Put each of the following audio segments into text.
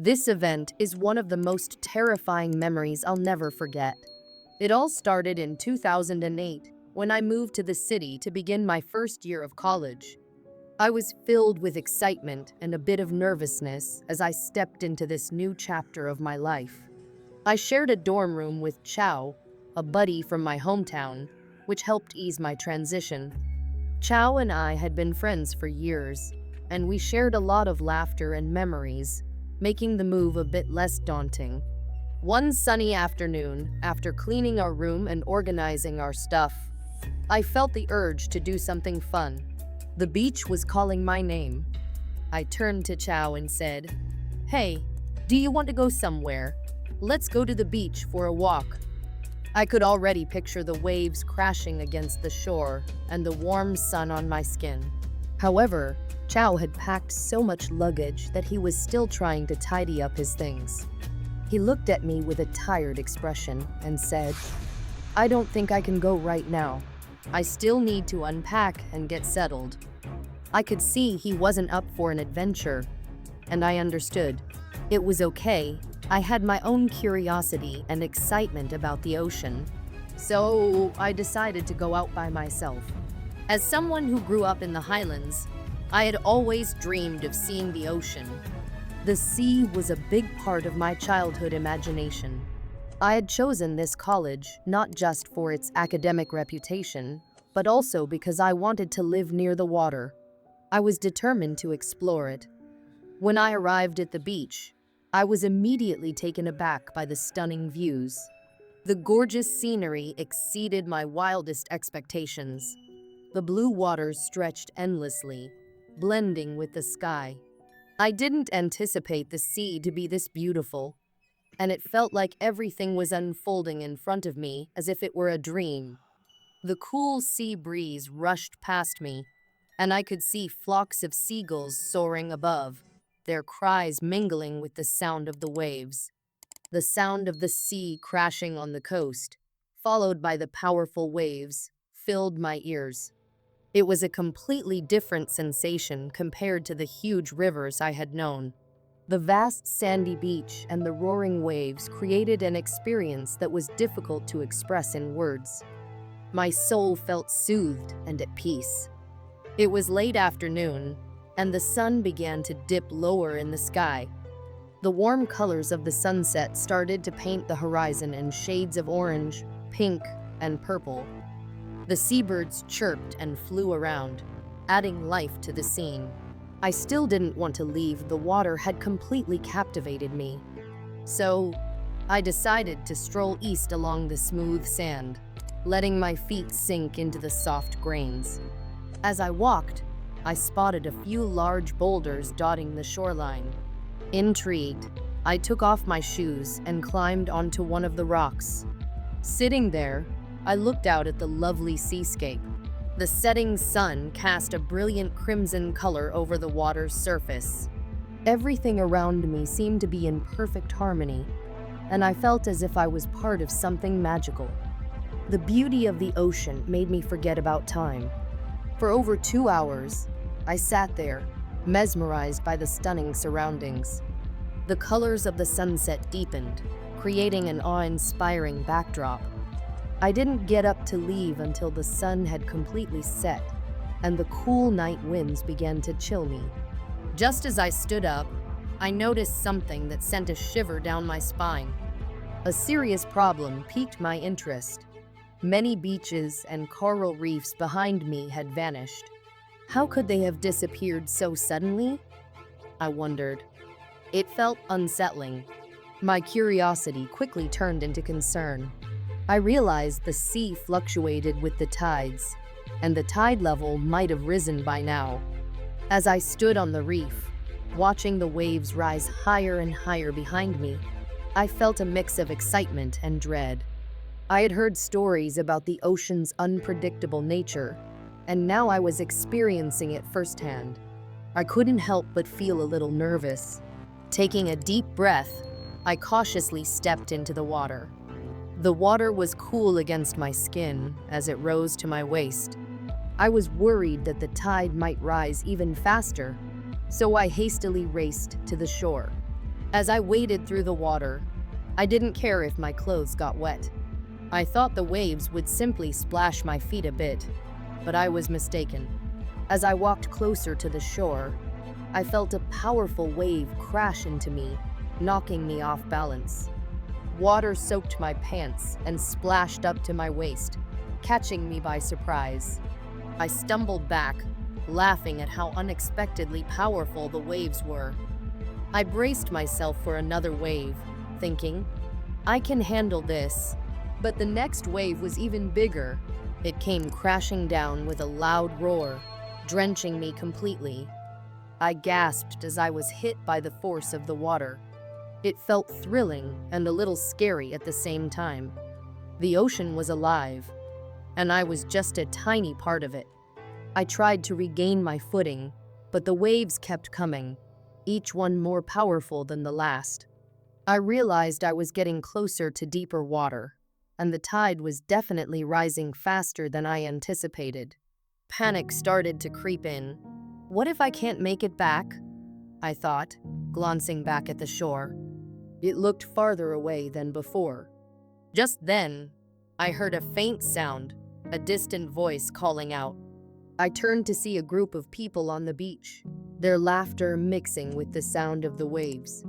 This event is one of the most terrifying memories I'll never forget. It all started in 2008 when I moved to the city to begin my first year of college. I was filled with excitement and a bit of nervousness as I stepped into this new chapter of my life. I shared a dorm room with Chow, a buddy from my hometown, which helped ease my transition. Chow and I had been friends for years, and we shared a lot of laughter and memories, making the move a bit less daunting. One sunny afternoon, after cleaning our room and organizing our stuff, I felt the urge to do something fun. The beach was calling my name. I turned to Chow and said, "Hey, do you want to go somewhere? Let's go to the beach for a walk." I could already picture the waves crashing against the shore and the warm sun on my skin. However, Chow had packed so much luggage that he was still trying to tidy up his things. He looked at me with a tired expression and said, "I don't think I can go right now. I still need to unpack and get settled." I could see he wasn't up for an adventure, and I understood. It was okay. I had my own curiosity and excitement about the ocean, so I decided to go out by myself. As someone who grew up in the Highlands, I had always dreamed of seeing the ocean. The sea was a big part of my childhood imagination. I had chosen this college not just for its academic reputation, but also because I wanted to live near the water. I was determined to explore it. When I arrived at the beach, I was immediately taken aback by the stunning views. The gorgeous scenery exceeded my wildest expectations. The blue waters stretched endlessly, blending with the sky. I didn't anticipate the sea to be this beautiful, and it felt like everything was unfolding in front of me as if it were a dream. The cool sea breeze rushed past me, and I could see flocks of seagulls soaring above, their cries mingling with the sound of the waves. The sound of the sea crashing on the coast, followed by the powerful waves, filled my ears. It was a completely different sensation compared to the huge rivers I had known. The vast sandy beach and the roaring waves created an experience that was difficult to express in words. My soul felt soothed and at peace. It was late afternoon, and the sun began to dip lower in the sky. The warm colors of the sunset started to paint the horizon in shades of orange, pink, and purple. The seabirds chirped and flew around, adding life to the scene. I still didn't want to leave. The water had completely captivated me. So, I decided to stroll east along the smooth sand, letting my feet sink into the soft grains. As I walked, I spotted a few large boulders dotting the shoreline. Intrigued, I took off my shoes and climbed onto one of the rocks. Sitting there, I looked out at the lovely seascape. The setting sun cast a brilliant crimson color over the water's surface. Everything around me seemed to be in perfect harmony, and I felt as if I was part of something magical. The beauty of the ocean made me forget about time. For over 2 hours, I sat there, mesmerized by the stunning surroundings. The colors of the sunset deepened, creating an awe-inspiring backdrop. I didn't get up to leave until the sun had completely set, and the cool night winds began to chill me. Just as I stood up, I noticed something that sent a shiver down my spine. A serious problem piqued my interest. Many beaches and coral reefs behind me had vanished. How could they have disappeared so suddenly? I wondered. It felt unsettling. My curiosity quickly turned into concern. I realized the sea fluctuated with the tides, and the tide level might have risen by now. As I stood on the reef, watching the waves rise higher and higher behind me, I felt a mix of excitement and dread. I had heard stories about the ocean's unpredictable nature, and now I was experiencing it firsthand. I couldn't help but feel a little nervous. Taking a deep breath, I cautiously stepped into the water. The water was cool against my skin as it rose to my waist. I was worried that the tide might rise even faster, so I hastily raced to the shore. As I waded through the water, I didn't care if my clothes got wet. I thought the waves would simply splash my feet a bit, but I was mistaken. As I walked closer to the shore, I felt a powerful wave crash into me, knocking me off balance. Water soaked my pants and splashed up to my waist, catching me by surprise. I stumbled back, laughing at how unexpectedly powerful the waves were. I braced myself for another wave, thinking, I can handle this. But the next wave was even bigger. It came crashing down with a loud roar, drenching me completely. I gasped as I was hit by the force of the water. It felt thrilling and a little scary at the same time. The ocean was alive, and I was just a tiny part of it. I tried to regain my footing, but the waves kept coming, each one more powerful than the last. I realized I was getting closer to deeper water, and the tide was definitely rising faster than I anticipated. Panic started to creep in. What if I can't make it back? I thought, glancing back at the shore. It looked farther away than before. Just then, I heard a faint sound, a distant voice calling out. I turned to see a group of people on the beach, their laughter mixing with the sound of the waves.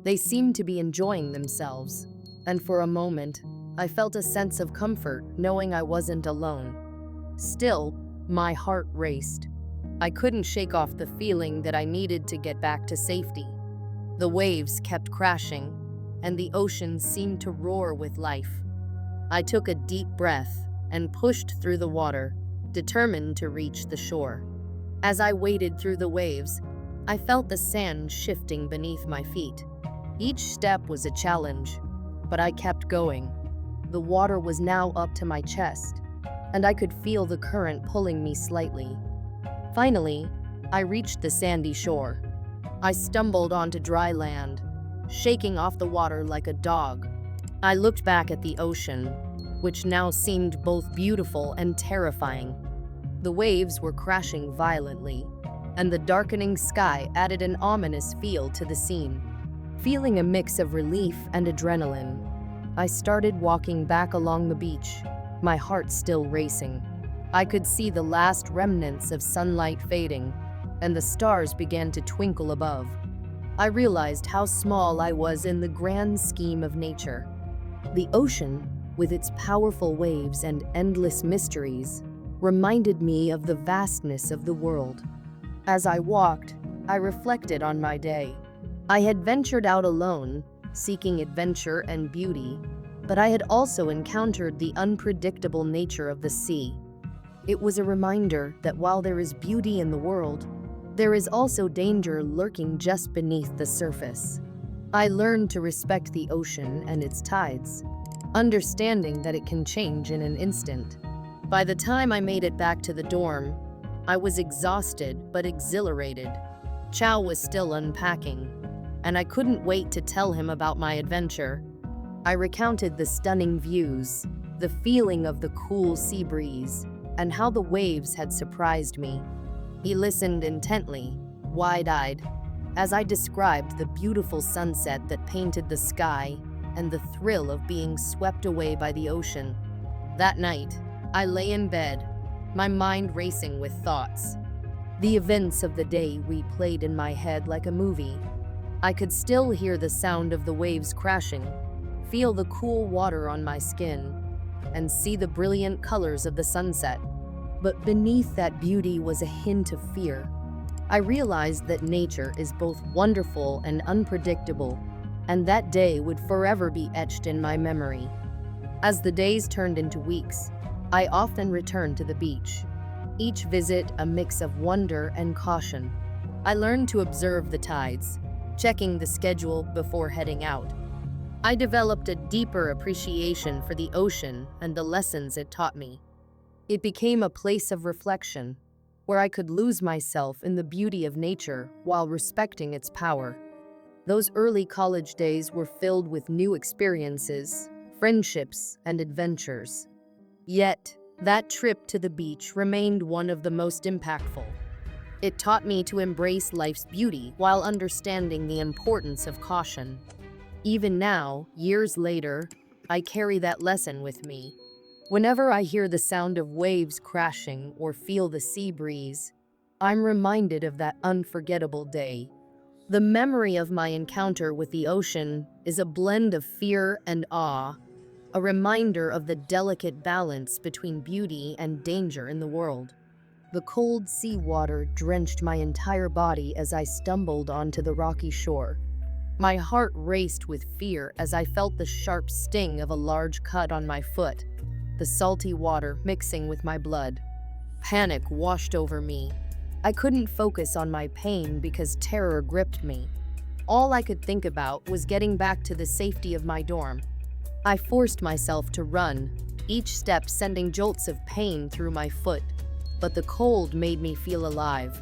They seemed to be enjoying themselves, and for a moment, I felt a sense of comfort knowing I wasn't alone. Still, my heart raced. I couldn't shake off the feeling that I needed to get back to safety. The waves kept crashing, and the ocean seemed to roar with life. I took a deep breath and pushed through the water, determined to reach the shore. As I waded through the waves, I felt the sand shifting beneath my feet. Each step was a challenge, but I kept going. The water was now up to my chest, and I could feel the current pulling me slightly. Finally, I reached the sandy shore. I stumbled onto dry land, shaking off the water like a dog. I looked back at the ocean, which now seemed both beautiful and terrifying. The waves were crashing violently, and the darkening sky added an ominous feel to the scene. Feeling a mix of relief and adrenaline, I started walking back along the beach, my heart still racing. I could see the last remnants of sunlight fading, and the stars began to twinkle above. I realized how small I was in the grand scheme of nature. The ocean, with its powerful waves and endless mysteries, reminded me of the vastness of the world. As I walked, I reflected on my day. I had ventured out alone, seeking adventure and beauty, but I had also encountered the unpredictable nature of the sea. It was a reminder that while there is beauty in the world, there is also danger lurking just beneath the surface. I learned to respect the ocean and its tides, understanding that it can change in an instant. By the time I made it back to the dorm, I was exhausted but exhilarated. Chow was still unpacking, and I couldn't wait to tell him about my adventure. I recounted the stunning views, the feeling of the cool sea breeze, and how the waves had surprised me. He listened intently, wide-eyed, as I described the beautiful sunset that painted the sky and the thrill of being swept away by the ocean. That night, I lay in bed, my mind racing with thoughts. The events of the day replayed in my head like a movie. I could still hear the sound of the waves crashing, feel the cool water on my skin, and see the brilliant colors of the sunset. But beneath that beauty was a hint of fear. I realized that nature is both wonderful and unpredictable, and that day would forever be etched in my memory. As the days turned into weeks, I often returned to the beach, each visit a mix of wonder and caution. I learned to observe the tides, checking the schedule before heading out. I developed a deeper appreciation for the ocean and the lessons it taught me. It became a place of reflection, where I could lose myself in the beauty of nature while respecting its power. Those early college days were filled with new experiences, friendships, and adventures. Yet, that trip to the beach remained one of the most impactful. It taught me to embrace life's beauty while understanding the importance of caution. Even now, years later, I carry that lesson with me. Whenever I hear the sound of waves crashing or feel the sea breeze, I'm reminded of that unforgettable day. The memory of my encounter with the ocean is a blend of fear and awe, a reminder of the delicate balance between beauty and danger in the world. The cold sea water drenched my entire body as I stumbled onto the rocky shore. My heart raced with fear as I felt the sharp sting of a large cut on my foot, the salty water mixing with my blood. Panic washed over me. I couldn't focus on my pain because terror gripped me. All I could think about was getting back to the safety of my dorm. I forced myself to run, each step sending jolts of pain through my foot, but the cold made me feel alive.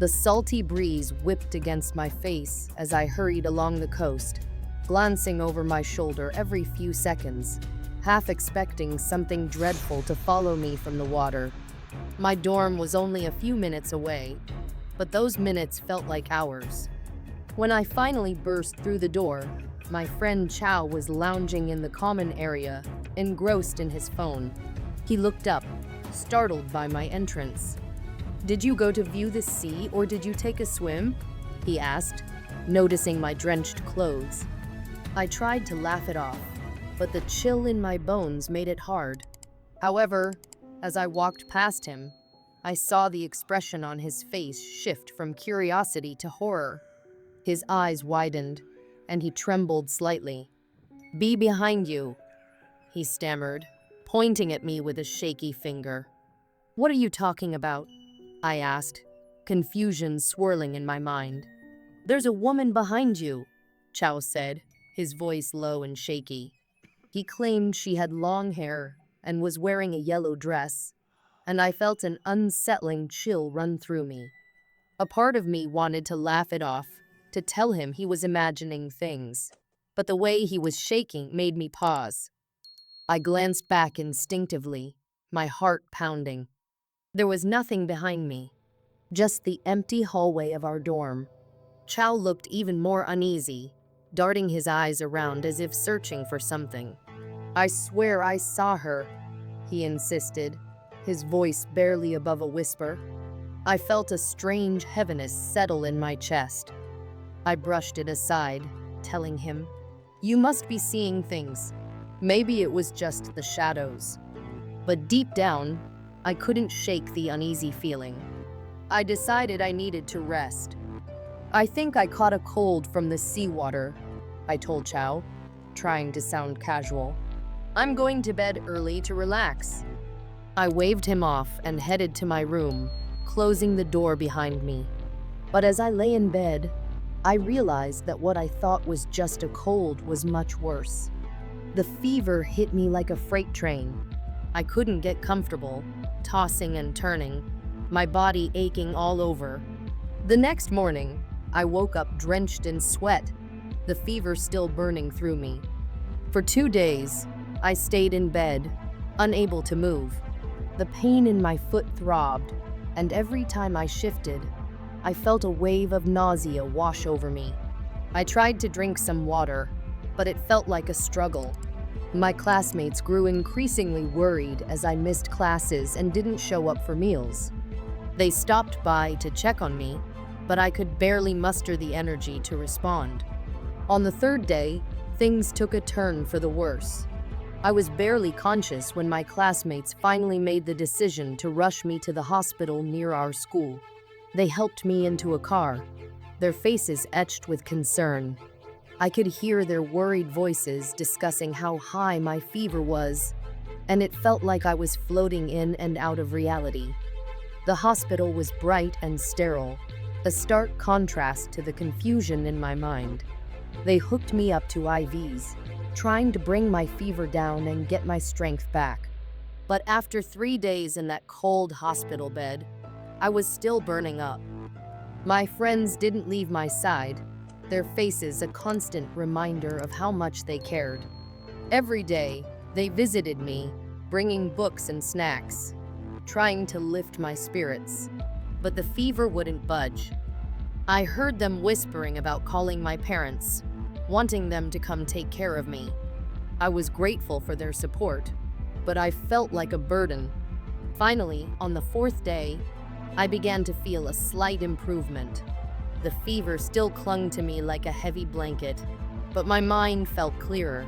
The salty breeze whipped against my face as I hurried along the coast, glancing over my shoulder every few seconds, half expecting something dreadful to follow me from the water. My dorm was only a few minutes away, but those minutes felt like hours. When I finally burst through the door, my friend Chow was lounging in the common area, engrossed in his phone. He looked up, startled by my entrance. "Did you go to view the sea or did you take a swim?" he asked, noticing my drenched clothes. I tried to laugh it off, but the chill in my bones made it hard. However, as I walked past him, I saw the expression on his face shift from curiosity to horror. His eyes widened, and he trembled slightly. "Be behind you," he stammered, pointing at me with a shaky finger. "What are you talking about?" I asked, confusion swirling in my mind. "There's a woman behind you," Chow said, his voice low and shaky. He claimed she had long hair and was wearing a yellow dress, and I felt an unsettling chill run through me. A part of me wanted to laugh it off, to tell him he was imagining things, but the way he was shaking made me pause. I glanced back instinctively, my heart pounding. There was nothing behind me, just the empty hallway of our dorm. Chow looked even more uneasy, darting his eyes around as if searching for something. "I swear I saw her," he insisted, his voice barely above a whisper. I felt a strange heaviness settle in my chest. I brushed it aside, telling him, "You must be seeing things. Maybe it was just the shadows." But deep down, I couldn't shake the uneasy feeling. I decided I needed to rest. "I think I caught a cold from the seawater," I told Chow, trying to sound casual. "I'm going to bed early to relax." I waved him off and headed to my room, closing the door behind me. But as I lay in bed, I realized that what I thought was just a cold was much worse. The fever hit me like a freight train. I couldn't get comfortable, tossing and turning, my body aching all over. The next morning, I woke up drenched in sweat, the fever still burning through me. For 2 days, I stayed in bed, unable to move. The pain in my foot throbbed, and every time I shifted, I felt a wave of nausea wash over me. I tried to drink some water, but it felt like a struggle. My classmates grew increasingly worried as I missed classes and didn't show up for meals. They stopped by to check on me, but I could barely muster the energy to respond. On the 3rd day, things took a turn for the worse. I was barely conscious when my classmates finally made the decision to rush me to the hospital near our school. They helped me into a car, their faces etched with concern. I could hear their worried voices discussing how high my fever was, and it felt like I was floating in and out of reality. The hospital was bright and sterile, a stark contrast to the confusion in my mind. They hooked me up to IVs, trying to bring my fever down and get my strength back. But after 3 days in that cold hospital bed, I was still burning up. My friends didn't leave my side, their faces a constant reminder of how much they cared. Every day, they visited me, bringing books and snacks, trying to lift my spirits. but the fever wouldn't budge. I heard them whispering about calling my parents, wanting them to come take care of me. I was grateful for their support, but I felt like a burden. Finally, on the fourth day, I began to feel a slight improvement. The fever still clung to me like a heavy blanket, but my mind felt clearer.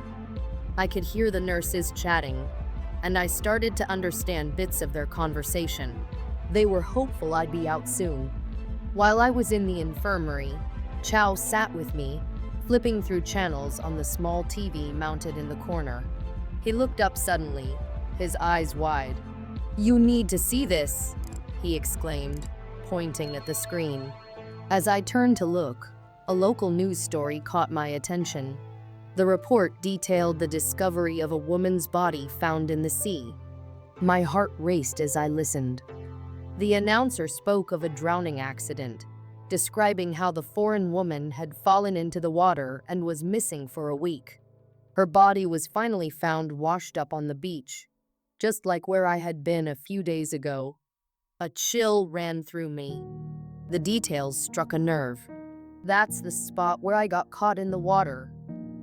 I could hear the nurses chatting, and I started to understand bits of their conversation. They were hopeful I'd be out soon. While I was in the infirmary, Chow sat with me, flipping through channels on the small TV mounted in the corner. He looked up suddenly, his eyes wide. "You need to see this," he exclaimed, pointing at the screen. As I turned to look, a local news story caught my attention. The report detailed the discovery of a woman's body found in the sea. My heart raced as I listened. The announcer spoke of a drowning accident, describing how the foreign woman had fallen into the water and was missing for a week. Her body was finally found washed up on the beach, just like where I had been a few days ago. A chill ran through me. The details struck a nerve. "That's the spot where I got caught in the water,"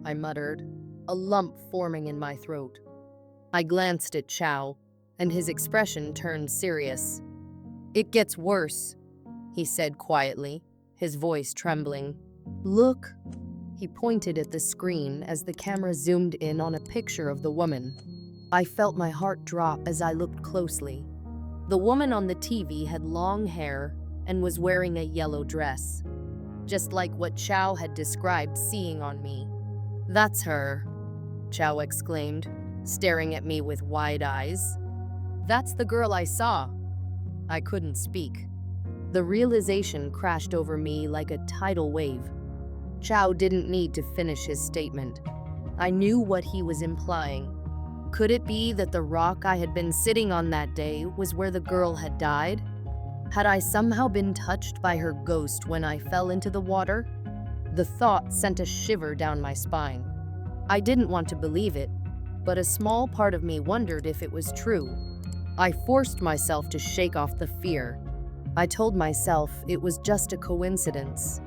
I muttered, a lump forming in my throat. I glanced at Chow, and his expression turned serious. "It gets worse," he said quietly, his voice trembling. "Look." He pointed at the screen as the camera zoomed in on a picture of the woman. I felt my heart drop as I looked closely. The woman on the TV had long hair and was wearing a yellow dress, just like what Chow had described seeing on me. "That's her," Chow exclaimed, staring at me with wide eyes. "That's the girl I saw." I couldn't speak. The realization crashed over me like a tidal wave. Chow didn't need to finish his statement. I knew what he was implying. Could it be that the rock I had been sitting on that day was where the girl had died? Had I somehow been touched by her ghost when I fell into the water? The thought sent a shiver down my spine. I didn't want to believe it, but a small part of me wondered if it was true. I forced myself to shake off the fear. I told myself it was just a coincidence.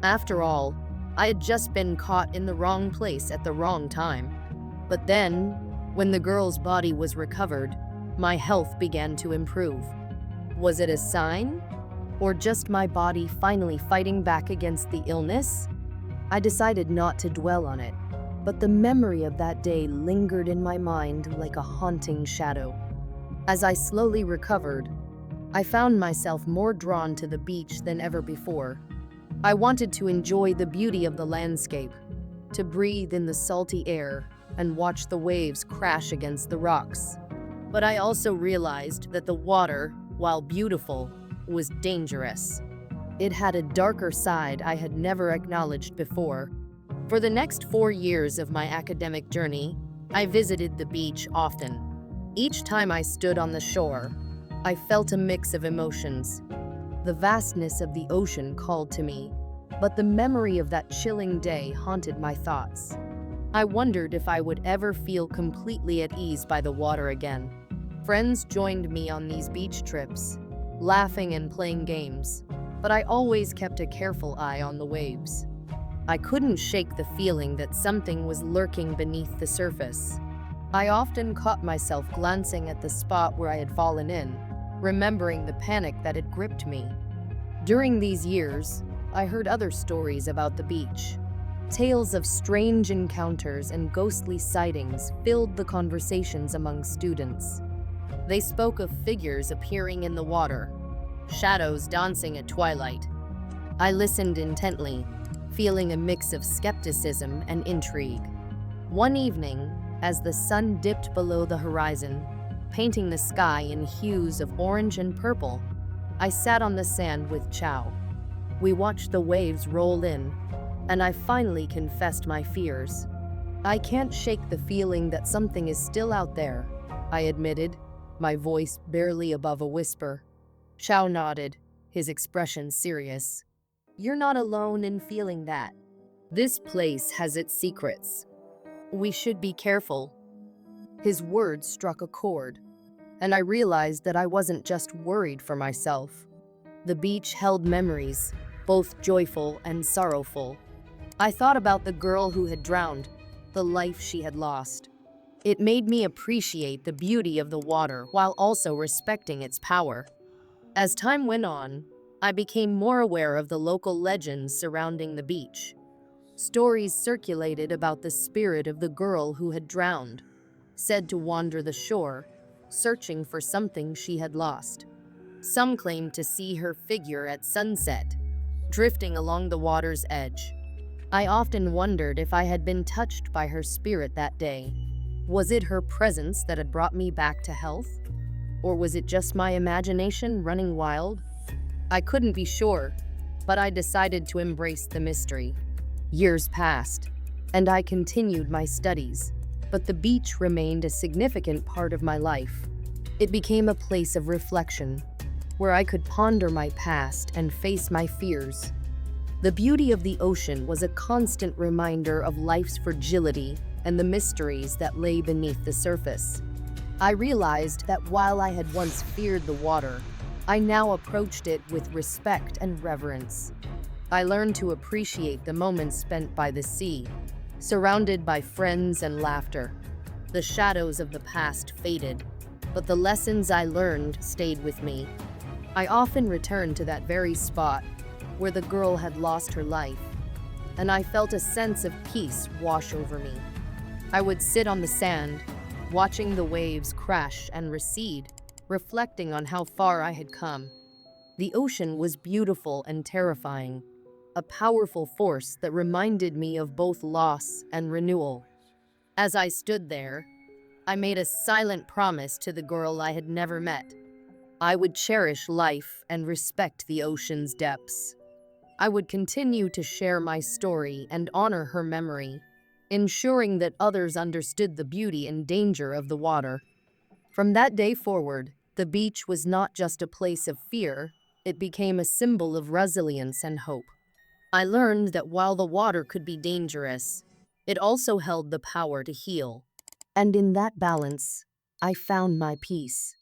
After all, I had just been caught in the wrong place at the wrong time. But then, when the girl's body was recovered, my health began to improve. Was it a sign? Or just my body finally fighting back against the illness? I decided not to dwell on it, but the memory of that day lingered in my mind like a haunting shadow. As I slowly recovered, I found myself more drawn to the beach than ever before. I wanted to enjoy the beauty of the landscape, to breathe in the salty air and watch the waves crash against the rocks. But I also realized that the water, while beautiful, was dangerous. It had a darker side I had never acknowledged before. For the next 4 years of my academic journey, I visited the beach often. Each time I stood on the shore, I felt a mix of emotions. The vastness of the ocean called to me, but the memory of that chilling day haunted my thoughts. I wondered if I would ever feel completely at ease by the water again. Friends joined me on these beach trips, laughing and playing games, but I always kept a careful eye on the waves. I couldn't shake the feeling that something was lurking beneath the surface. I often caught myself glancing at the spot where I had fallen in, remembering the panic that had gripped me. During these years, I heard other stories about the beach. Tales of strange encounters and ghostly sightings filled the conversations among students. They spoke of figures appearing in the water, shadows dancing at twilight. I listened intently, feeling a mix of skepticism and intrigue. One evening, as the sun dipped below the horizon, painting the sky in hues of orange and purple, I sat on the sand with Chow. We watched the waves roll in, and I finally confessed my fears. "I can't shake the feeling that something is still out there," I admitted, my voice barely above a whisper. Chow nodded, his expression serious. "You're not alone in feeling that. This place has its secrets. We should be careful." His words struck a chord, and I realized that I wasn't just worried for myself. The beach held memories, both joyful and sorrowful. I thought about the girl who had drowned, the life she had lost. It made me appreciate the beauty of the water while also respecting its power. As time went on, I became more aware of the local legends surrounding the beach. Stories circulated about the spirit of the girl who had drowned, said to wander the shore, searching for something she had lost. Some claimed to see her figure at sunset, drifting along the water's edge. I often wondered if I had been touched by her spirit that day. Was it her presence that had brought me back to health? Or was it just my imagination running wild? I couldn't be sure, but I decided to embrace the mystery. Years passed, and I continued my studies, but the beach remained a significant part of my life. It became a place of reflection, where I could ponder my past and face my fears. The beauty of the ocean was a constant reminder of life's fragility and the mysteries that lay beneath the surface. I realized that while I had once feared the water, I now approached it with respect and reverence. I learned to appreciate the moments spent by the sea, surrounded by friends and laughter. The shadows of the past faded, but the lessons I learned stayed with me. I often returned to that very spot where the girl had lost her life, and I felt a sense of peace wash over me. I would sit on the sand, watching the waves crash and recede, reflecting on how far I had come. The ocean was beautiful and terrifying, a powerful force that reminded me of both loss and renewal. As I stood there, I made a silent promise to the girl I had never met. I would cherish life and respect the ocean's depths. I would continue to share my story and honor her memory, ensuring that others understood the beauty and danger of the water. From that day forward, the beach was not just a place of fear, it became a symbol of resilience and hope. I learned that while the water could be dangerous, it also held the power to heal. And in that balance, I found my peace.